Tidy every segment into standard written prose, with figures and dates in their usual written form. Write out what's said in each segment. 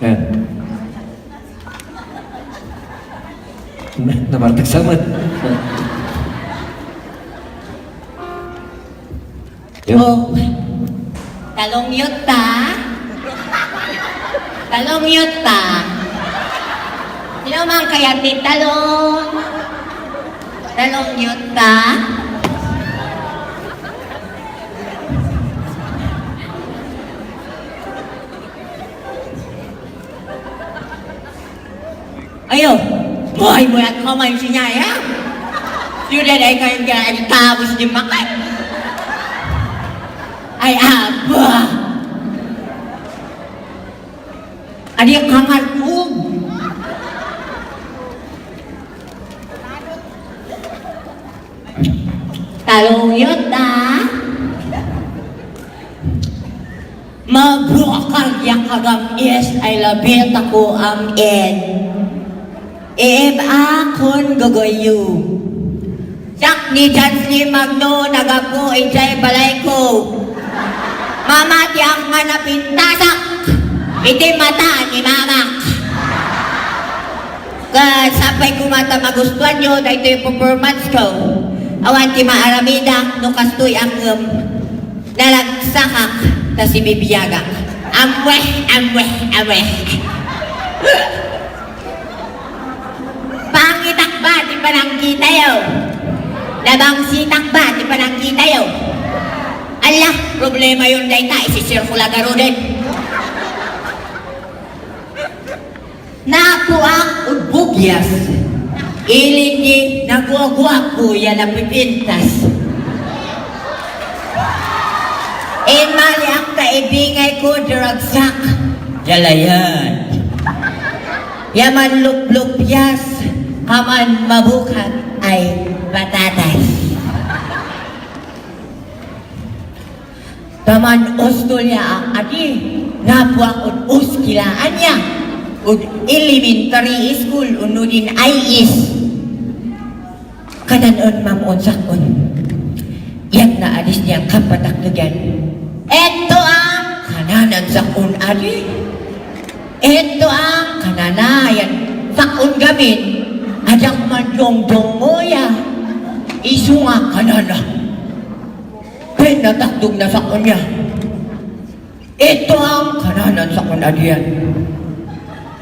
Yan. Namartag samad. Yun. Oh, talong yuta. Talong yuta. Sino man kaya ti talong? Talong yuta. Ayo, buhay mo at kamay siya ya. Sudah dahil kayong gaya tapos di makan. Ay apa? Adik kangen talong yuta. Mabuakag yakagam is ay labit ako in. If akon gagoyu. Sak ni Jansli Magno nagapo ijay balay ko. Mama tiyak nga napintasak. Iti mata ni mama. Kasapay kumata magustuhan nyo na ito yung performance ko. Awan ti maaramida no kastoy ang nalagsakak na si bibiyagak. Amweh, amweh, amweh. Pangitak ba di pa nang kita yun? Labang sitak ba di pa nang kita yun? Allah, problema yun dahil tayo si Sir Fulagaro din. Nakuha udbugyas. Ilin ni naguagwa ko yan na pipintas. Mali ang kaibingay ko dragsak. Jalayan. Yaman lup-lupyas. Kaman mabukat ay patatas. Taman ostolya ang adi, napuak ud uskilaan niya. Ud elementary school, unudin IS. Kananon mamon sakon. Yan na alis niyang kapataklugan. Ito ang kananan sakon adi. Ito ang kananayan sakon gamin. Adak man dong-dong moya. Isu nga kanana. Natakdog na sa kanya. Ito ang kananan sa kanadian.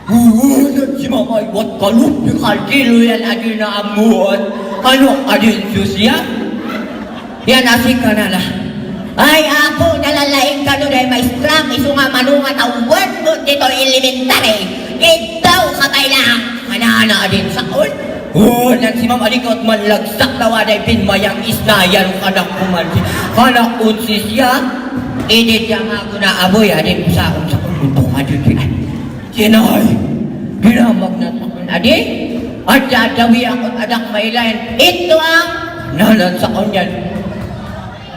Huhulat si mamay, wat kalup ni kaldilo yan adi na amuan. Ano adin susya? Yan asik kanana. Ay ako nalalaing ka no dahil may stram. Iso nga manunga tawad mo dito elementary. Ito kakailangan. Kanana adin sa kun. Oh, nan si Ma'am Alikot manlagsak tawaday pinmayang isnayan kanak kumalsi. Kanak unsis ya, edit yang ako na aboy, adik sa akong sa kulutong adik. Sinay, ginamag na sa akong adik, at dadawi ako adak mailayan. Ito ang nanan sa kanyan.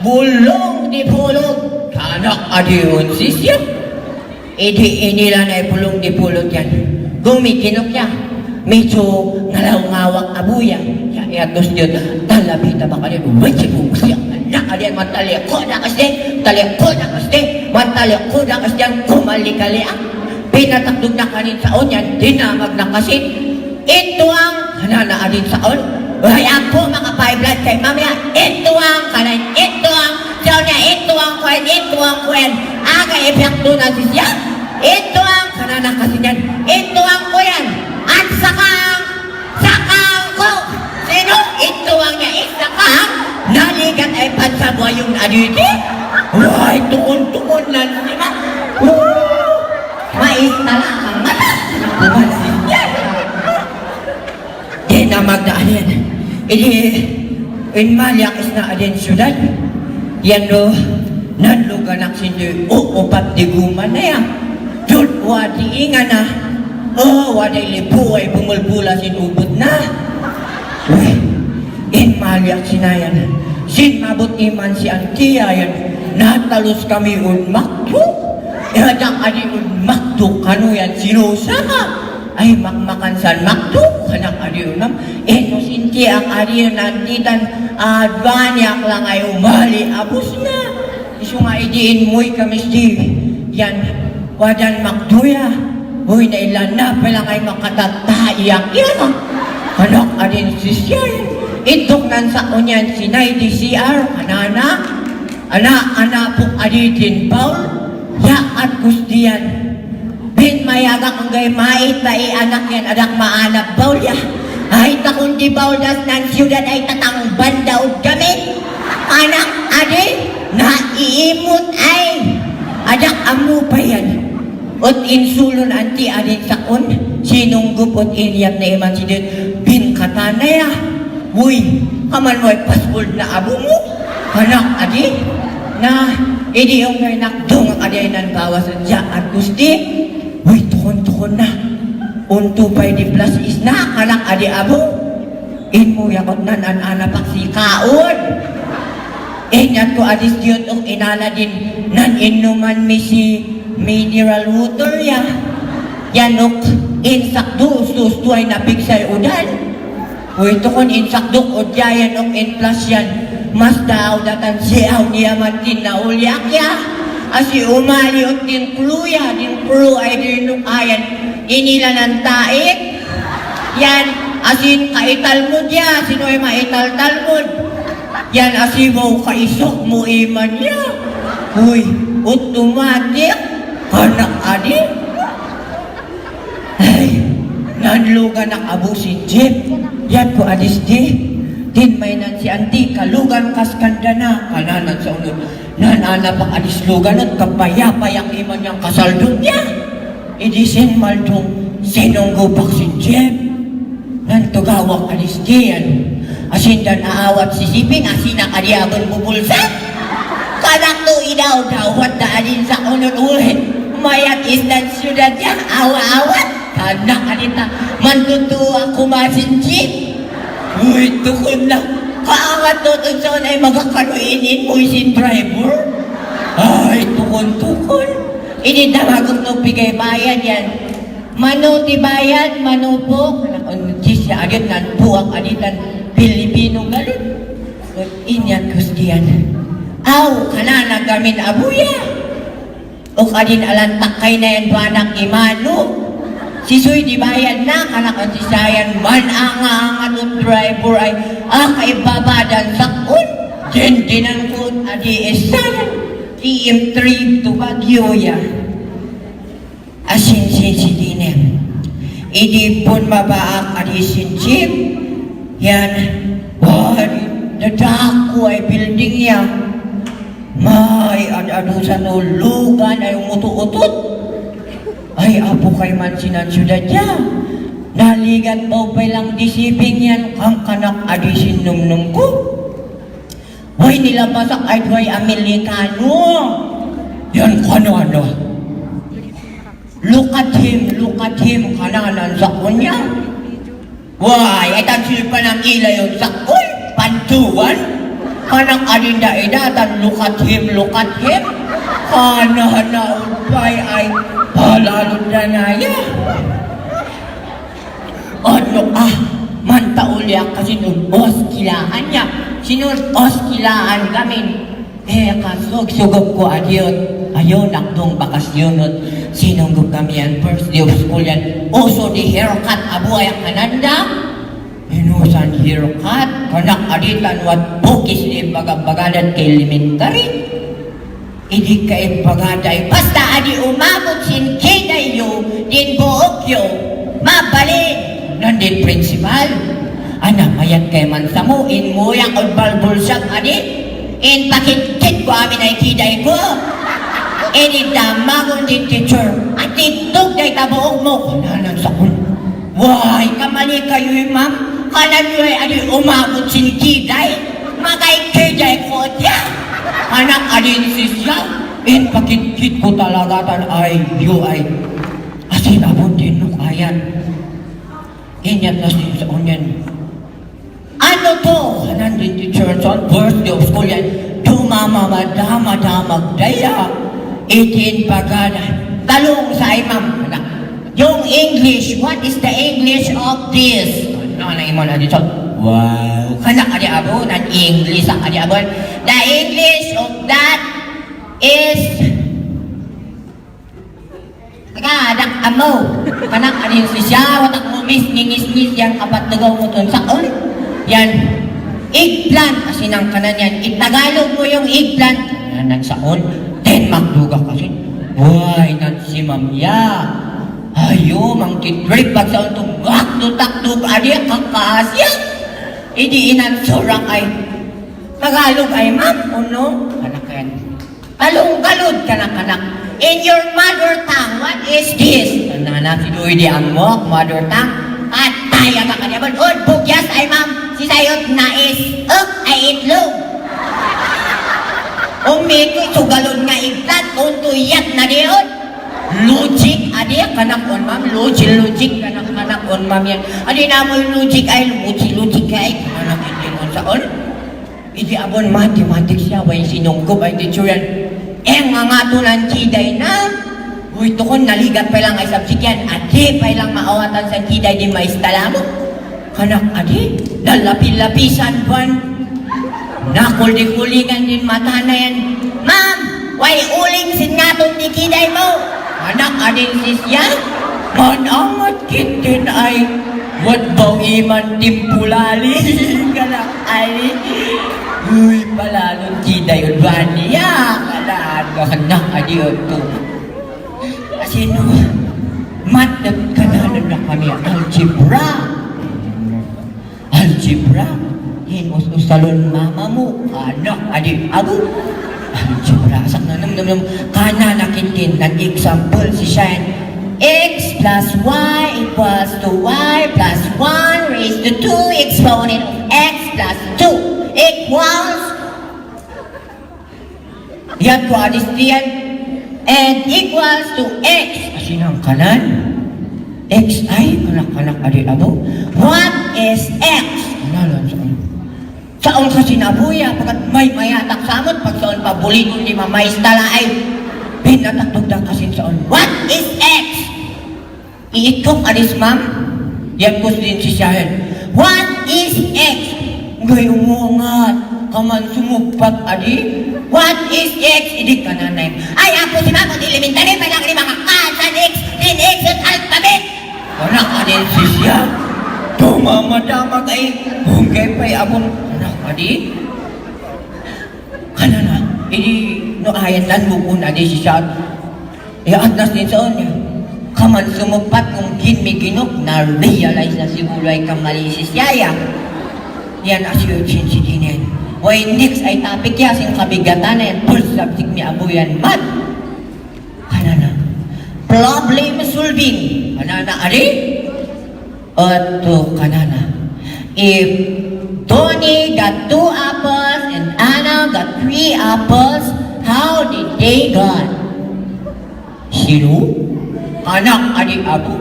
Bulong di pulot, kanak adik unsis ya. Edi inila na pulong di pulot yan. Gumikinok ya. Medyo ngalaw-ngawak abuya. Ya dos yun, talabita ba kanil? Umay siya. Nakalian matalik ko na kasi. Talik ko na kasi. Matalik ko na kasi yan. Kumalikali ang pinatakdog na kanin saon yan. Dinamag na kasi. Ito ang hananaanin saon. Ay ako mga pa-blood kay mamaya. Ito ang kanin. Ito ang saon niya. Ito ang kwen. Ito ang kwen. Aga epekto na siya. Ito ang hanana kasi yan. Ito ang kwen. At sakang ko. Sino? Ito ang niya sakang. Naligat ay pansabwa yung aditi. Ay, tukon-tukon na naman. Maistala kang mata. Kumansin yan. Di na magdaanin. Ini, in malyak is na adin syudad. Yan no, nanluganak sindi uupat di guman na yan. Dut wadi inga na. Oh, waday lipo ay bumulbula sinubot na. Uy, in malyak sinayan. Sin mabot iman si Antia yan. Natalos kami unmakto. Ihadak adi unmakto kano yan sinusama. Ay makmakan san makto. Kanang adi unam. Ito sinti ang adi nanditan. Advanyak lang ay umali. Abos na. Iso nga idiin mo'y kamisdi. Yan, wadan makduya. Uy, nailan na pala ngay makatatayak yan. Anak adin siya. Itok nan sa kunyan sinay di CR. Anana. Ana po aditin Paul. Ya at gustiyan. Bin mayagak ang gay mait na anak yan adak maanap Paul ya. Ay takon di Paul das nan siyudad ay tatang bandaod kami. Anak adi naiimot ay. Adak amu pa yan. Ot insulon anti adin sakon, sinong gupot inyap na iman si bin katanay ah. Uy, kaman mo'y passport na abo mo. Anak adi, na, idi yung nakdong ang adi nan bawas at at gusti. Uy, tukon na. Unto pa'y di plus is na, anak adi abo. In mo yakot na nanapak si kaon. Ingat ko adis diyon ang inala din nan inuman mi si mineral water ya. Yanok insakdo sustuay na pigsay udan. O ito kon insakdo udyayan og in-plus yan. Mas daw datan siyaw niya man tinauliak ya. Asi umali o din kluya, din klu ay din ayan. Inila ng taik. Yan, asin kaital mo diya, sino'y maital-tal mo. Yan asibaw kaisok mo iman niya. Uy, automatic. Anak adi. Ay, nanlugan ang abusin jeep. Yan po adis di. Din may nan si anti kalugan kaskanda na. Kananan sa unod. Nanana pang adis lugan at kapaya-payang iman niyang kasaldong niya. Idisin maldong sinong gupak si jeep. Nantugawak adis di yan. Asin dan aawat si siping asina kadiagon bubulsa. Kanak to idaw wat na alin sa unod ulit. Mayat isdan syudad yan, awa-awat. Kanak alita, mantutuwa kumasin jeep. Uy, tukon na. Kaangat tutun sa ay magkakaruinin mo isin driver. Ay, tukon. Ini damagong no bigay bayad yan. Mano ti bayad, mano po. Kanakon, siya agad nan buwak alitan Pilipino galon. Inyan kustiyan. Aw, kanana gamin abuya. O kadin alantak kay na yan banak imano. Sisoy di bayad na, kanakon si sayan man anga ng driver ay kaibabadan sakon. Dinan ko adi esan. TM3 to Baguio ya. Asin si dinem. Idi pun mabaak adi sin jeep. Yan. Wah, dadako ay building ya. May adu sa nulugan ay umutot-utot. Ay apo kay man sinan syudad niya. Naligat mo pa lang disiping yan ang kanak adisin num ko. Hoy nilabasak ay doy Amerikano. Yan kano. Look at him kananan sakon niya. Why, etan silpa ng ilay yung sakon, pantuan. Kanang alinda idatan, look at him. Kananaon pa'y ay palalod na naya. Ano mantaulya kasi nun oskilaan niya. Sinun oskilaan kami. Kasog-sugog ko adiyot. Ayaw nakdong bakasyonot. Sinunggog kami yan, first day of school yan. Also the haircut, abuay ang kananda. Inusan haircut, kanak aditan wat bukis ni bagabagadan kay elementary. Idi kay bagaday, basta adi umabot sin kidayo, din buokyo, mabalin. Nandin principal, anak mayat kay mansamo, in moyak o balbulsak adi, in pakit-kit ko amin ay kiday ko. Ini damagon din teacher, at itog day tabuog mo, kananan sa kun. Why, kamali kayo ma'am? Kanan nyo ay adi umabot sin kiday, magay kiday ko diya. Anak adin sisya, in pakit-kit ko talaga tan ay yu ay. Asin abot din nung ayan. Inyan na sin sa onyan. Ano to? Kanan din teacher son, first day of school yan. Dumama-madama-damag daya. 18 pagana. Talong sa imam. Yung English, what is the English of this? Ano imo na dito? Wow. Kana adi abo nan English ang adi abo. The English of that is amo. Kanak anin siya, watak mo ngingis-ngis yang kapat nagaw mo ton sakon. Yan, eggplant, kasi nang kanan yan. Itagalog mo yung eggplant. Kanan sakon, Denmark duga kasi. Why, nan si mamya. Ayo, mang titrip pag sa untong gakdo-takdo adi kakasya. Idi inansurang ay Tagalog ay ma'am, uno, kanak yan. Talong-galod kanak-kanak. In your mother tongue, what is this? Nana, si Louie di Angmok, mother tongue. At tayo ka kanyaman. Od, bugyas ay ma'am, si sayot nais. Ay itlog. Umito, sugalod nga iglat, kung tuyat na diyon. Logic, adi, kanak on ma'am. Logic, kanak on ma'am yan. Adi na mo yung logic ay, logic ay, kanak hindi mo sa on. Idi abon mathematics siya, way sinungkop ay teacher yan. Nga nga to ng chiday na. Uy, ito ko naligat pa lang ay sabsikyan. Adi, pa lang maawatan sa chiday di maistala mo. Kanak, adi, lalapin-lapisan buwan. Nakuli-kulingan din mata na yan. Ma'am, way uling sin nga itong di chiday mo. Kanak, adin sisya. Manangat kitin ay wat bang iman timpulali. Kanak, ay uy, pala nung chiday udwan niya. Kanak, adi ito. Kasi no, mat nagkanalan na kami algebra. Hinos usalon mama mo. Anak, adi, abo. Algebra. Sak na nam kana nakintin ng example si Shine. X plus Y equals to Y plus 1 raised to 2 exponent of X plus 2 equals yan ko adis diyan and equals to X. Kasi nang kanan X ay kanak adi abo. What is X? Nalan saon sa sinabuya pagkat may mayatak samot pag saon pabuligon di mamaistala ay pinatatugda kasi saon. What is X? Iitok adis ma'am. Yan ko din si Shahen. What is X? Ngayon mo nga kaman sumugpat adi. What is X? Idi ka nanay. Ay, ako si ma'am, elementary pa lang ni mga kasan X, din X at alphabet. Wala ka din siya. Tumamadama kay hunggay pa'y abon. Anak ka di? Kanana, idi no ayan nan bukun adi siya. Atnas din sa niya. Kaman sumugpat kung ginmiginok na realize na siguro ay kamali si Siyaya. Yan asyo si Dinen. Why next ay topic ya sing kabigatan na yan. First subject ni abuyan mat. Kanana. Problem solving. Kanana ari? Oto kanana. If Tony got 2 apples and Anna got 3 apples, how did they got? Sino? Anak ari abu.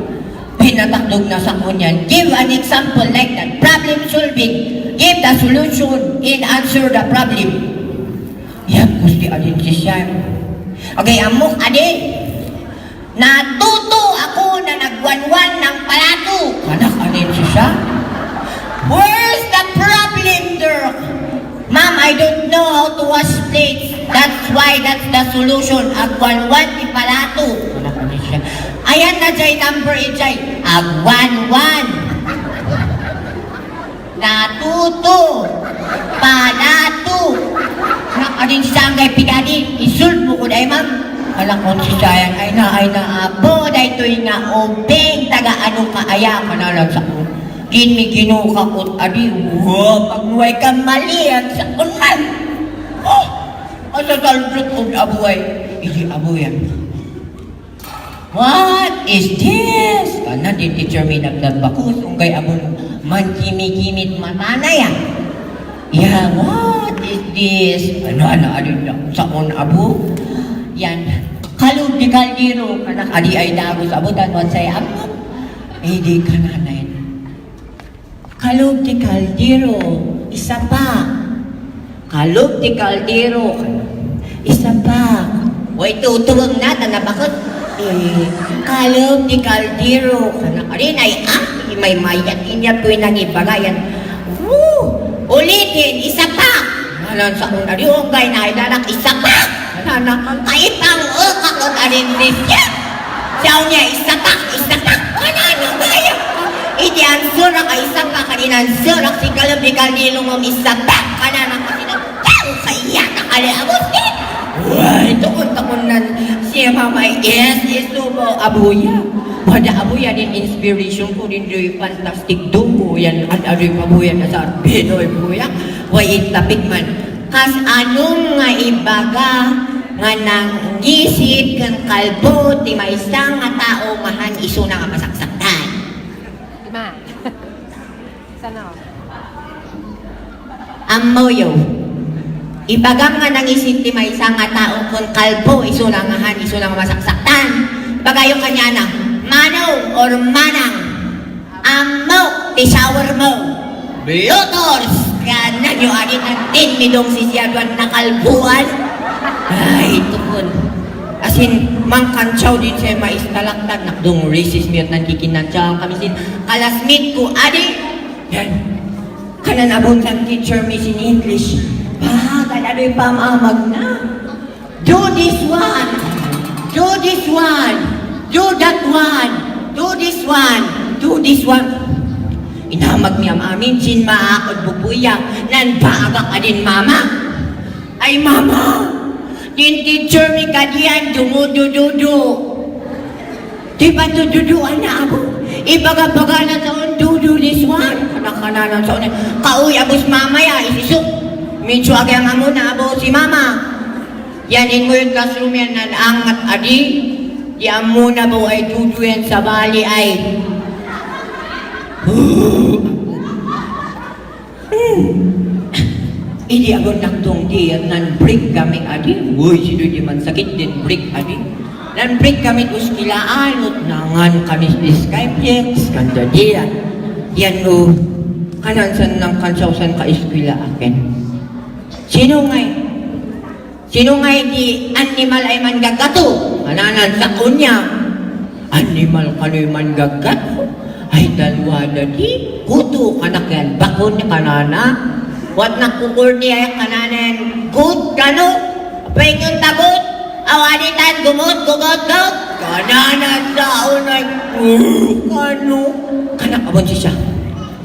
Pinatakdog na sa kunyan. Give an example like that. Problem solving. Give the solution and answer the problem. Yan, gusti adin si Siyam. Okay, amok adi. Natuto ako na nagwanwan ng palato. Anak adin si Siyam. Where's the problem there? Ma'am, I don't know how to wash plates. That's why that's the solution. Agwanwan ni palato. Anak adin si Siyam. Ayan na jay number 8 jay. Agwanwan. Natuto, palato. Nakadin si Sanggay Pigadi, isulp mo ko dahil ma'am. Alang kong si Sayan, ay na abo, dahil ito'y nga obeng, taga anong kaaya ka na lang sa kun. Kinmi kinukakot, adi, pagnuway ka mali, ang sa kun man. Asa talbrot kong abuay, hindi abuyan. What is this? Kana di teacher may nagdagbakus, ungay abon man kimi-kimit mata na yan. Yeah, what is this? Ano, saon abu? Yan, kalub di kaldiro, kanak adi ay dagos abutan, what say abu? Eh, di ka na yan. Kalub di kaldiro, isa pa. Kalub di kaldiro, isa pa. Way tutuwang nata na bakit? Kalub di kaldiro, kanak adi ay may mayat inya tuwing nangibagayan. Ulitin, isa pa. Nalan sa una, di okay na ilanak, isa pa. Nanak, kaipang kakot arin din siya. Siyaw niya, isatak. Ano ba yan? Iti ang surak ay isatak. Kaninan surak si kalab di kanilong mong isatak. Kananan kaninan tao sa iyan na kaliabot din. Wah, tukon siya mamay. Yes, isubo. Abuya. Wada abuya din inspiration ko din do'y fantastic dungo. Yan, ado'y pabuya na sa Pinoy buya. Way itapik man. Kas anong nga ibaga nga nang gisip kang kalbo ti may isang nga tao mahan iso na nga masaksaktan. Lima. Sana. Amoyo. Ibagang nga nang isip ti may isang nga tao kung kalbo iso na nga han iso na nga masaksaktan. Bagayo kanya na mano or manang amo ti shower mo. Blutors kanan yung adit natin midong sisyaduan na kalbuan. Ay, tukon. As in, mangkantsaw din siya maistalaktan. Nakdong racist miyot nang kikinantsaw kami sin. Kalasmit ko, adi. Yan. Kanan abon ng teacher me sin English. Kanado'y pamamag na. Do this one. Do this one. Do that one. Do this one. Do this one. Inamag miyam amin sin maakod bubuya. Nan baagak adin mama. Ay mama. Din teacher mi kadian dumudududu. Di ba dududuan na ako? Ibaga-baga na taon dudu this one. Kanak-kananan taon. Kauy abos mamaya isisok. Medyo agam amo na abo si mama. Yanin mo yung classroom yan na angat adi. Di amo na po ay dudu yan sa bali ay. Hindi ako naktong di at nan-break kami adi. Uy, sino di man sakit din break adi. Nan-break kami uskilaan at nangan kami Skypex, kanda diyan. Yan o, kanansan ng kansawsan ka eskwila akin. Sino ngay di animal ay manggagato? Kananan sa kunya. Animal kano'y manggagato? Ay dalwa na di. Kuto kanak yan. Bakon niya kanana. Wat nakukurdi ay kananan. Good kano. Apay yung tagot. Awanitan gumot. Kananan sa unay. Kano. Kanak abon siya.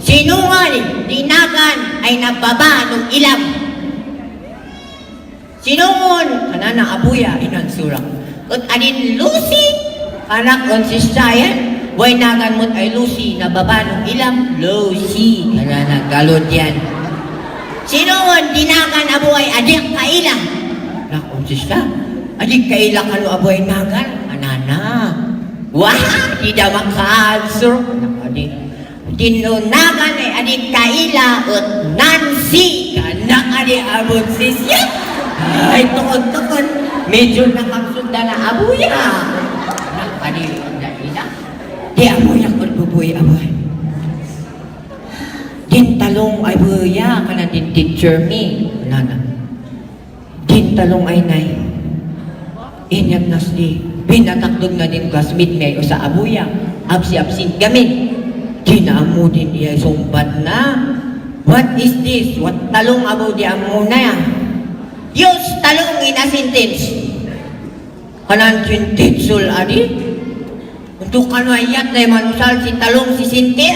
Sinungal. Dinagan ay nababa nung ilam. Sinungon. Kanana abuya. Inansurak. At anin Lucy. Kanak on si Sayan. Way nagan mo't ay Lucy na baba nung ilam. Lucy. Kanana galod yan. Sinungon, dinagan abo ay adik kaila. Nakonsista. Adik kaila kano abo ay nagan. Kanana. Wah! Di damak ka-answer. Adik. Dinunagan ay adik kaila at Nancy. Kanak adik abot sisya. Ay, tukon. Medyo nakagsunda na abuya. Adik. Di amoy akon bubuy amoy. Din talong ay buya kana din teacher me. Nana. Din talong ay nay. Inyat nasdi. Pinatakdog na din classmate may o sa abuya. Absent gamin. Dinamo din iya sumbat na. What is this? What talong abo di amo na ya? Diyos talong ina sentence. Kanan sentence sul adi. Untuk kanu ayat na manusal si talong si sintil.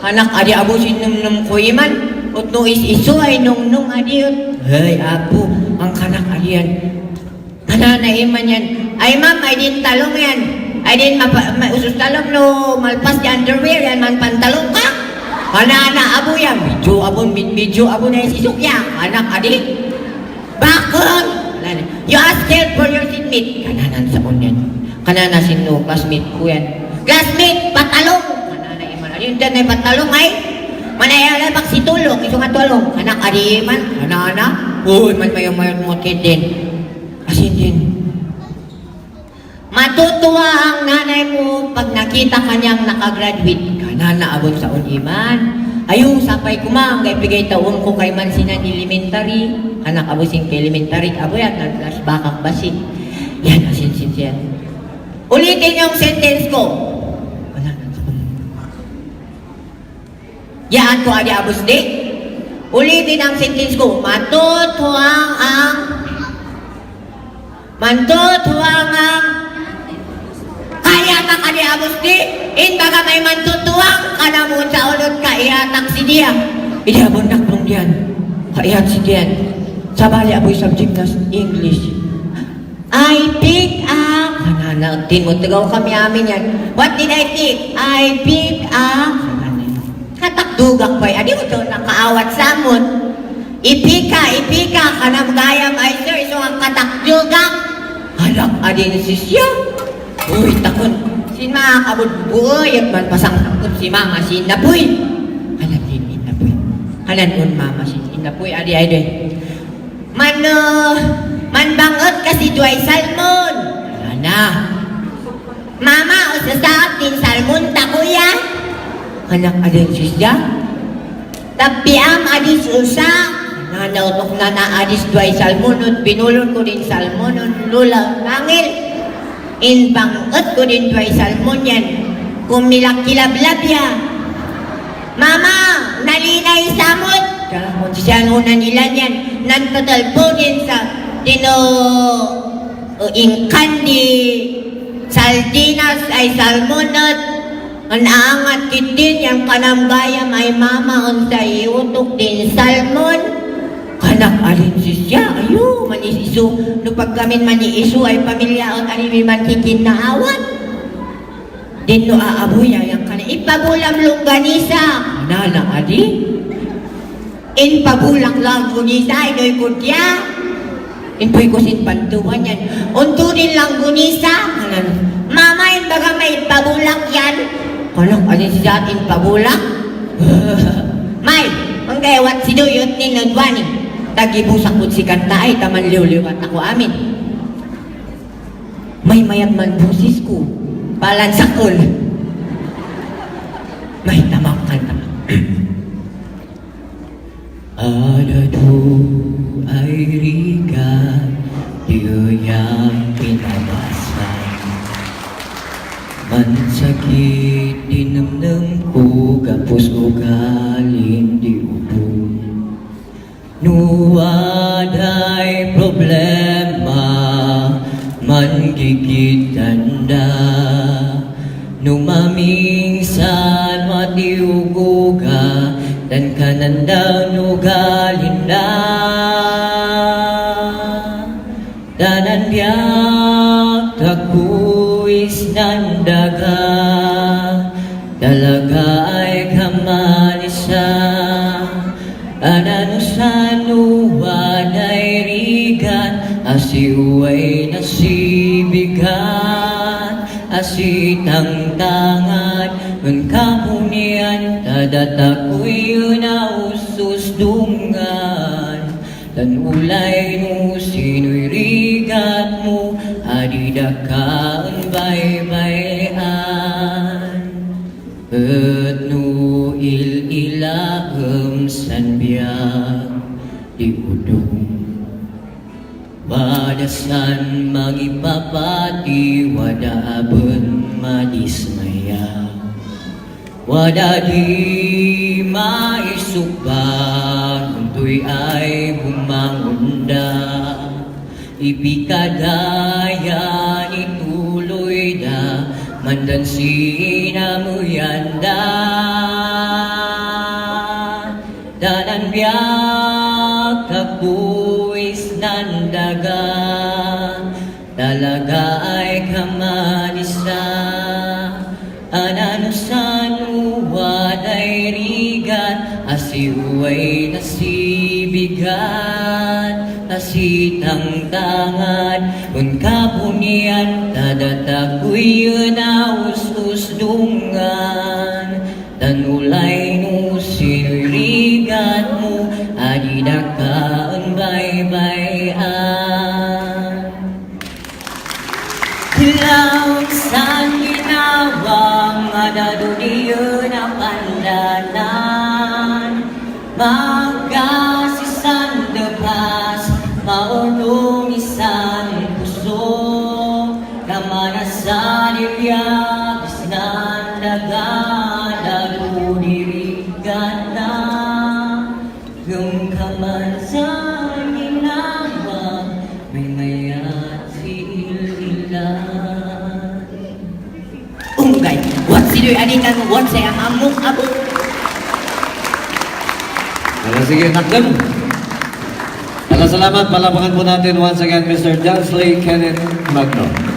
Anak adi abo si num kuiman. Ut no isu ay nung adi ut. Hey apo, ang kanak adi yan. Kana na iman yan. Ay ma'am, ay din talong yan. Ay din usus talong no malpas di underwear yan man pantalong ka. Kana na abo yan. Medyo abo na yung sisuk yan. Anak adi. Bakit? You ask help for your seatmate. Kananan sa unyan. Kanana sino, classmate ko yan. Classmate, patalong! Kanana iman. Ayun dyan ay patalong ay. Manayala bak si tulong, iso nga tulong. Anak, adi iman. Kanana. Uy, man mayong motid din. Kasi din. Matutuwa ang nanay mo pag nakita kanyang nakagraduate. Kanana abot sa uniman. Ayun, sapay kumang, kay pigay taon ko kay man sinan elementary. Anak abusing kay elementary. Abo yan, flashback basi. Yan, asin siya. Ulitin yung sentence ko. Yaan ko adi abos di. Ulitin ang sentence ko. Matutuwang ang ni Abos di, in baga may mantutuwang kanamon sa ulot ka ihatang si Dia. Ihabon nakplong diyan, kaihat si Dian. Sabali aboy subject na English. I pick up. Hanana, tinutagaw kami amin yan. What did I pick? I pick up. Katakdugak pa adi mo to nakaawat samon. Ipika, kanam gayam ay sir, so ang katakdugak. Halak adin si siya. Uy, takon. Sin mga kabudbuoy, at man pasang takot si mama sin napoy. Halan din inapoy. Halan un mama sin inapoy, adi ay doy. Manbangot kasi duay salmon. Ana. Mama, o sa saat din salmon ta kuya. Anak adin si siya. Tapiam adis usa. Nanautok na adis duay salmon at binulon ko din salmon at lula nangil. Inbangot ko din duay salmon yan. Kumilak-kilablab ya. Mama, nalinay samot. Kalamon siya nuna nila yan. Nantatalponin sa ingkandi sardinas ay salmon at ang aangat kitin yung kanambayam ay mama on sa iutok din salmon. Kanak alin siya, ayo, manisiso. No pagkamin maniiso ay pamilya on animi man kikin na awat. Din no aaboy yung kanin. Ipabulam lungganisa. Nala adi? In pabulang lang gunisa, inoy kutya. Inpoy ko sin pantuan yan. Untunin lang gunisa. Mama, in baga may pabulak yan. Kanak alin siya in pabulak? May, ang gayawat sinuyot ni Nodwani. Tagibusak po si kanta ay taman liw-liwat ako amin. May mayat man busis ko. Palansakol. May tamang kanta. Alado ay rika, diyang pinabasan. Mansakit dinamnam ko, kapos ko galing di upo. Nuwaday problema, manggigit tanda. Numamingsan matiuguga, dan kananda nugalinda. Danan biyak takuis nandaga, dalaga ay kamalisa. Ananusanuan ay rigat, asiway nasibigat. Asitang tangat, kamunian, tadatakoy yun na ususdungan. Dan ulay mo sino'y rigat mo, adidakaan bay-bayan. At no il-ilaam sanbiyak, di udong. Wadasan magipapati, wadaabon madismaya. Wada di maisukbang, untoy ay bumangunda. Ipikadayan ituloy na, mandansin na muyanda. Danan biyak kapuis nandaga, talaga ay kamanisa. Ananusanuan ay rigat, asiway nasibigat. Asitang tangat, unkapunian, tadatakoy yun na ususdungan. Tanulay no sino'y rigat mo, adidakaan bay-bayan. Hilaw saan ginawang adaduniyo na pandanan. Magasisan depas, maunong isang puso. Kamanasan iliyak, isnandagan, adudirigan na. Yung kamanasan ginawang, may mayat si ilan. Sido'y adikan mo, wan say ang among abo. Sige, nakdam. Salamat, palapakan po natin once again Mr. Jansley Kenneth Magno.